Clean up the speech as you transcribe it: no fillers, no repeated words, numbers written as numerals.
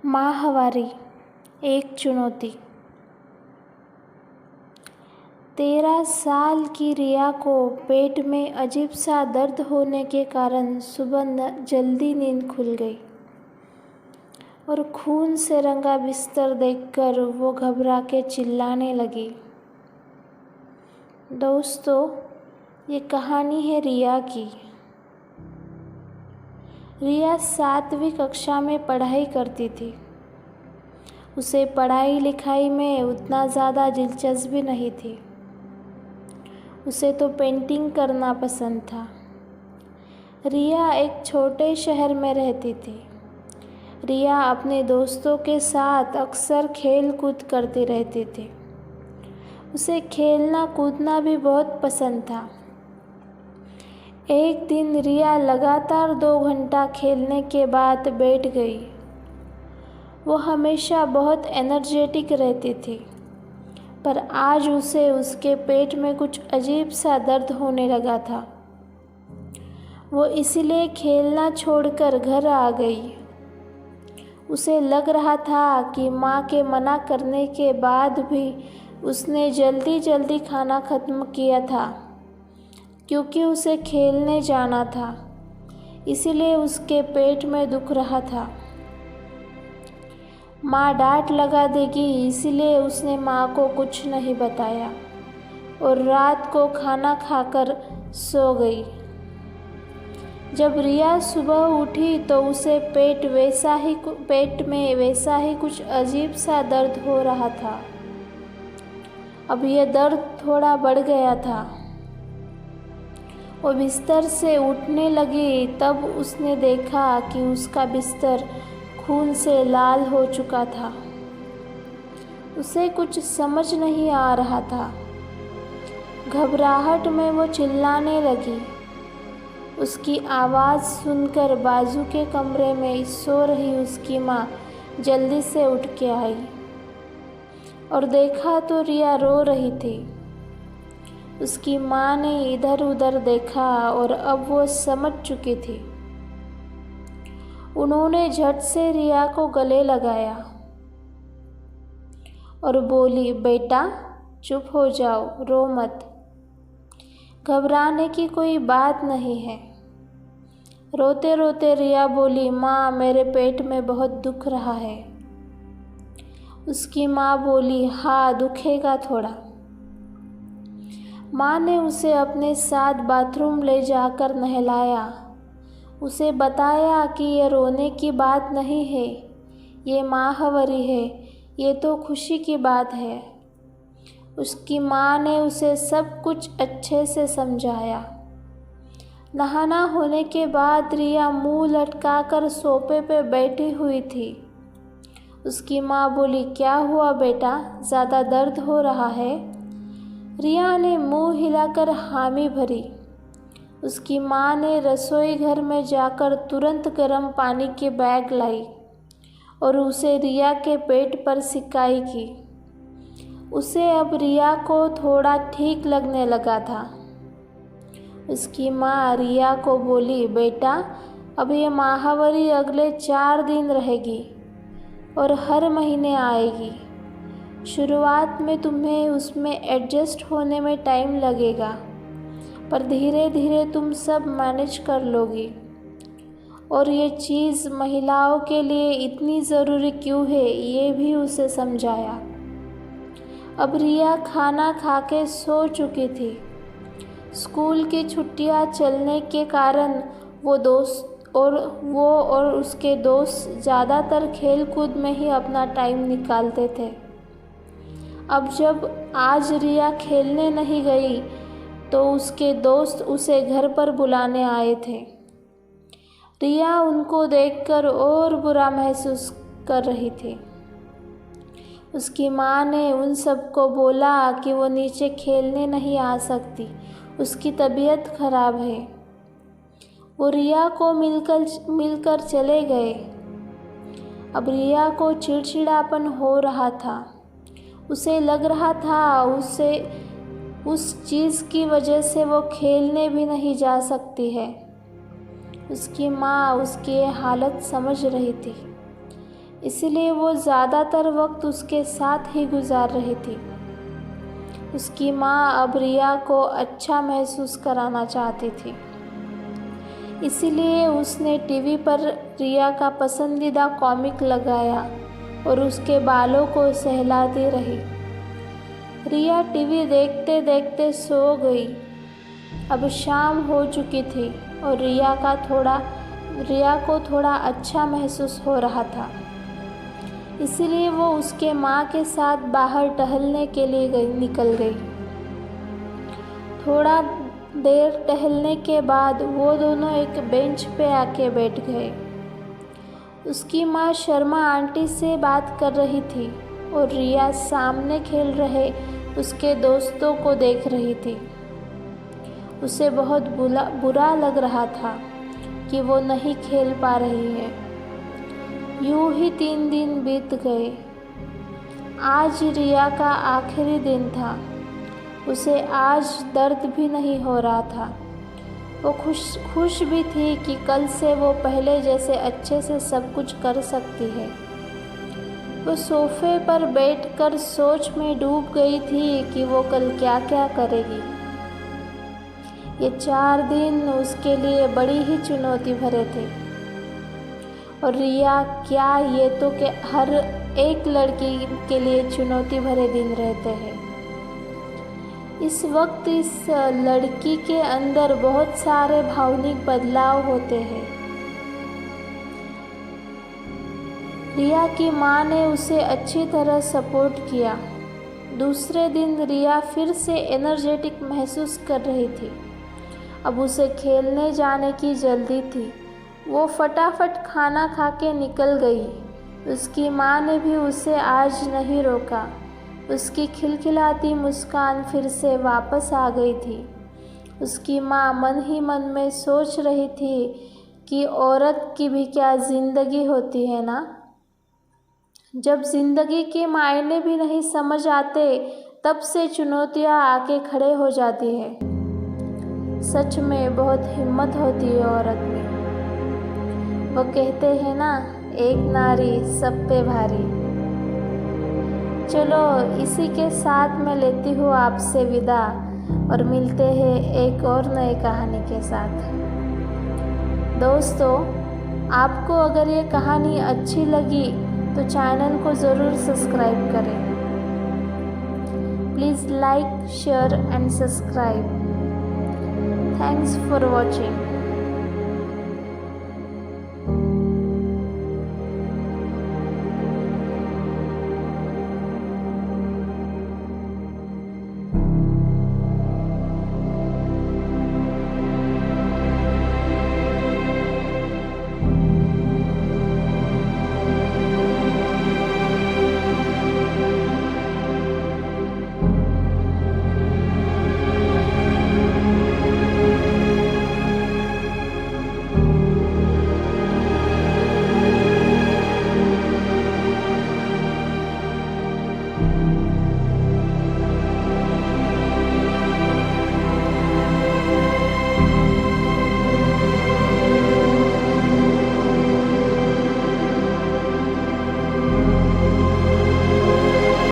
माहवारी एक चुनौती। 13 साल की रिया को पेट में अजीब सा दर्द होने के कारण सुबह जल्दी नींद खुल गई और खून से रंगा बिस्तर देखकर वो घबरा के चिल्लाने लगी। दोस्तों, ये कहानी है रिया की। रिया 7वीं कक्षा में पढ़ाई करती थी। उसे पढ़ाई लिखाई में उतना ज़्यादा दिलचस्पी नहीं थी। उसे तो पेंटिंग करना पसंद था। रिया एक छोटे शहर में रहती थी। रिया अपने दोस्तों के साथ अक्सर खेल कूद करती रहती थी। उसे खेलना कूदना भी बहुत पसंद था। एक दिन रिया लगातार 2 घंटा खेलने के बाद बैठ गई। वो हमेशा बहुत एनर्जेटिक रहती थी, पर आज उसे उसके पेट में कुछ अजीब सा दर्द होने लगा था। वो इसलिए खेलना छोड़कर घर आ गई। उसे लग रहा था कि माँ के मना करने के बाद भी उसने जल्दी जल्दी खाना ख़त्म किया था, क्योंकि उसे खेलने जाना था। इसीलिए उसके पेट में दुख रहा था। माँ डांट लगा देगी, इसलिए उसने माँ को कुछ नहीं बताया और रात को खाना खाकर सो गई। जब रिया सुबह उठी तो उसे पेट में वैसा ही कुछ अजीब सा दर्द हो रहा था। अब यह दर्द थोड़ा बढ़ गया था। वो बिस्तर से उठने लगी, तब उसने देखा कि उसका बिस्तर खून से लाल हो चुका था। उसे कुछ समझ नहीं आ रहा था। घबराहट में वो चिल्लाने लगी। उसकी आवाज़ सुनकर बाजू के कमरे में सो रही उसकी माँ जल्दी से उठ के आई और देखा तो रिया रो रही थी। उसकी माँ ने इधर उधर देखा और अब वो समझ चुकी थी। उन्होंने झट से रिया को गले लगाया और बोली, बेटा चुप हो जाओ, रो मत। घबराने की कोई बात नहीं है। रोते रोते रिया बोली, माँ मेरे पेट में बहुत दुख रहा है। उसकी माँ बोली, हाँ दुखेगा थोड़ा। माँ ने उसे अपने साथ बाथरूम ले जाकर नहलाया। उसे बताया कि ये रोने की बात नहीं है, ये माहवारी है, ये तो खुशी की बात है। उसकी माँ ने उसे सब कुछ अच्छे से समझाया। नहाना होने के बाद रिया मुंह लटकाकर सोफे पे बैठी हुई थी। उसकी माँ बोली, क्या हुआ बेटा, ज़्यादा दर्द हो रहा है? रिया ने मुंह हिलाकर हामी भरी। उसकी माँ ने रसोई घर में जाकर तुरंत गर्म पानी के बैग लाई और उसे रिया के पेट पर सिकाई की। उसे अब रिया को थोड़ा ठीक लगने लगा था। उसकी माँ रिया को बोली, बेटा अब ये माहवारी अगले 4 दिन रहेगी और हर महीने आएगी। शुरुआत में तुम्हें उसमें एडजस्ट होने में टाइम लगेगा, पर धीरे धीरे तुम सब मैनेज कर लोगी। और ये चीज़ महिलाओं के लिए इतनी ज़रूरी क्यों है, ये भी उसे समझाया। अब रिया खाना खा के सो चुकी थी। स्कूल की छुट्टियां चलने के कारण वो और उसके दोस्त ज़्यादातर खेल कूद में ही अपना टाइम निकालते थे। अब जब आज रिया खेलने नहीं गई तो उसके दोस्त उसे घर पर बुलाने आए थे। रिया उनको देखकर और बुरा महसूस कर रही थी। उसकी माँ ने उन सबको बोला कि वो नीचे खेलने नहीं आ सकती, उसकी तबीयत खराब है। वो रिया को मिलकर चले गए। अब रिया को चिड़चिड़ापन हो रहा था। उसे लग रहा था उस चीज़ की वजह से वो खेलने भी नहीं जा सकती है। उसकी माँ उसकी हालत समझ रही थी। इसलिए वो ज़्यादातर वक्त उसके साथ ही गुजार रही थी। उसकी माँ अब रिया को अच्छा महसूस कराना चाहती थी, इसलिए उसने टीवी पर रिया का पसंदीदा कॉमिक लगाया और उसके बालों को सहलाती रही। रिया टीवी देखते देखते सो गई। अब शाम हो चुकी थी और रिया को थोड़ा अच्छा महसूस हो रहा था, इसलिए वो उसके माँ के साथ बाहर टहलने के लिए निकल गई। थोड़ा देर टहलने के बाद वो दोनों एक बेंच पे आके बैठ गए। उसकी माँ शर्मा आंटी से बात कर रही थी और रिया सामने खेल रहे उसके दोस्तों को देख रही थी। उसे बहुत बुरा लग रहा था कि वो नहीं खेल पा रही है। यूं ही 3 दिन बीत गए। आज रिया का आखिरी दिन था। उसे आज दर्द भी नहीं हो रहा था। वो खुश भी थी कि कल से वो पहले जैसे अच्छे से सब कुछ कर सकती है। वो सोफे पर बैठकर सोच में डूब गई थी कि वो कल क्या क्या करेगी। ये 4 दिन उसके लिए बड़ी ही चुनौती भरे थे। और रिया क्या, ये तो कि हर एक लड़की के लिए चुनौती भरे दिन रहते हैं। इस वक्त इस लड़की के अंदर बहुत सारे भावनिक बदलाव होते हैं। रिया की माँ ने उसे अच्छी तरह सपोर्ट किया। दूसरे दिन रिया फिर से एनर्जेटिक महसूस कर रही थी। अब उसे खेलने जाने की जल्दी थी। वो फटाफट खाना खा के निकल गई। उसकी माँ ने भी उसे आज नहीं रोका। उसकी खिलखिलाती मुस्कान फिर से वापस आ गई थी। उसकी माँ मन ही मन में सोच रही थी कि औरत की भी क्या ज़िंदगी होती है ना। जब ज़िंदगी के मायने भी नहीं समझ आते, तब से चुनौतियाँ आके खड़े हो जाती है। सच में बहुत हिम्मत होती है औरत में। वो कहते हैं ना, एक नारी सब पे भारी। चलो इसी के साथ मैं लेती हूँ आपसे विदा और मिलते हैं एक और नई कहानी के साथ। दोस्तों, आपको अगर ये कहानी अच्छी लगी तो चैनल को ज़रूर सब्सक्राइब करें। Please like, share and subscribe. Thanks for watching.